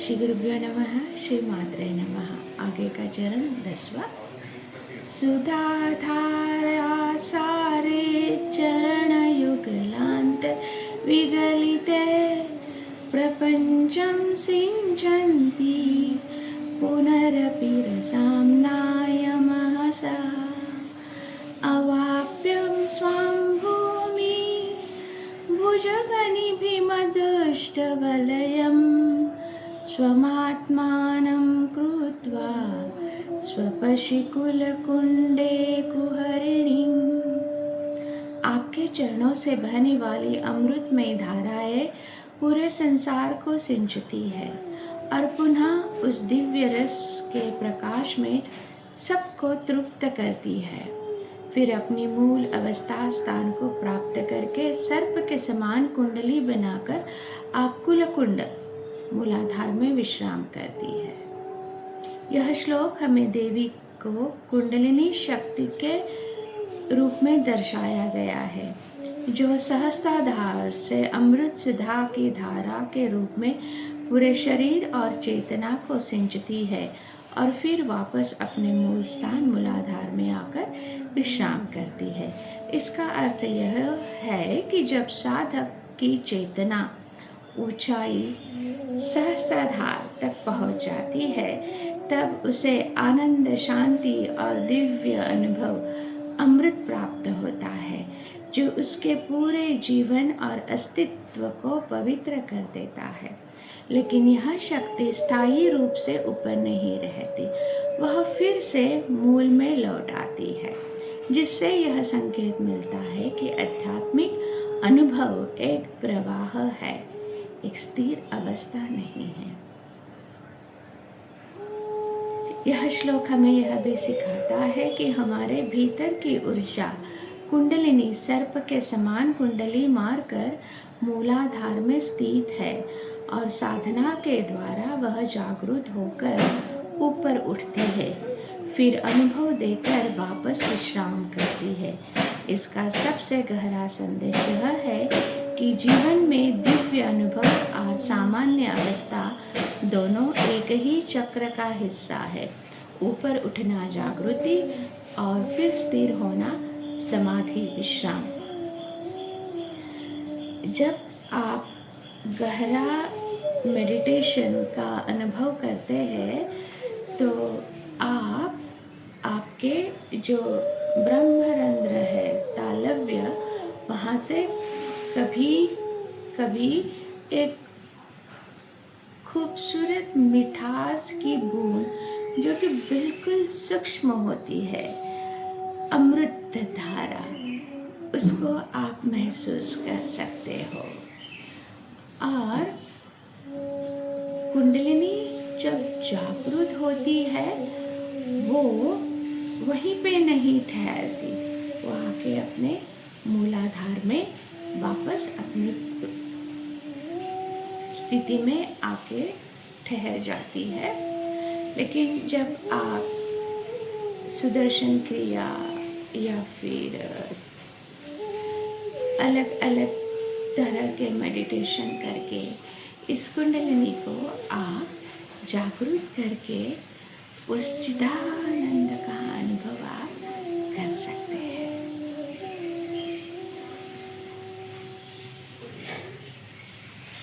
श्री गुरुभ्यो नमः। श्री मात्रे नमः। आगे का चरण 10वां। सुधाधारा सारे चरण युगलांत विगलिते प्रपंचम सिंचन्ति पुनरपि रसां नायमहसा अवाप्यं स्वां भूमि भुजगनिभिमदुष्टवलयं स्वमात्मानं कृत्वा स्वपशिकुलकुण्डे कुहरिणीं। आपके चरणों से बहने वाली अमृतमयी धाराएं पूरे संसार को सिंचती है और पुनः उस दिव्य रस के प्रकाश में सबको तृप्त करती है। फिर अपनी मूल अवस्था स्थान को प्राप्त करके सर्प के समान कुंडली बनाकर आप कुलकुंड मूलाधार में विश्राम करती है। यह श्लोक हमें देवी को कुंडलिनी शक्ति के रूप में दर्शाया गया है, जो सहस्त्राधार से अमृत सुधा की धारा के रूप में पूरे शरीर और चेतना को सिंचती है और फिर वापस अपने मूल स्थान मूलाधार में आकर विश्राम करती है। इसका अर्थ यह है कि जब साधक की चेतना ऊंचाई सहस्त्राधार तक पहुंच जाती है, तब उसे आनंद, शांति और दिव्य अनुभव अमृत प्राप्त होता है, जो उसके पूरे जीवन और अस्तित्व को पवित्र कर देता है। लेकिन यह शक्ति स्थायी रूप से ऊपर नहीं रहती, वह फिर से मूल में लौट आती है, जिससे यह संकेत मिलता है कि आध्यात्मिक अनुभव एक प्रवाह है, एक स्थिर अवस्था नहीं है। यह श्लोक हमें यह भी सिखाता है कि हमारे भीतर की ऊर्जा कुंडलिनी सर्प के समान कुंडली मारकर मूलाधार में स्थित है और साधना के द्वारा वह जागृत होकर ऊपर उठती है, फिर अनुभव देकर वापस विश्राम करती है। इसका सबसे गहरा संदेश यह है कि जीवन में दिव्य अनुभव और सामान्य अवस्था दोनों एक ही चक्र का हिस्सा है। ऊपर उठना जागृति और फिर स्थिर होना समाधि विश्राम। जब आप गहरा मेडिटेशन का अनुभव करते हैं तो आपके जो ब्रह्मरंध्र है, तालव्य, वहाँ से कभी कभी एक खूबसूरत मिठास की बूंद, जो कि बिल्कुल सूक्ष्म होती है, अमृत धारा, उसको आप महसूस कर सकते हो। और कुंडलिनी जब जागृत होती है, वो वहीं पे नहीं ठहरती, वो आके अपने मूलाधार में वापस अपनी स्थिति में आके ठहर जाती है। लेकिन जब आप सुदर्शन क्रिया या फिर अलग अलग तरह के मेडिटेशन करके इस कुंडलिनी को आप जागृत करके उस चिदानंद का अनुभव आप कर सकते हैं।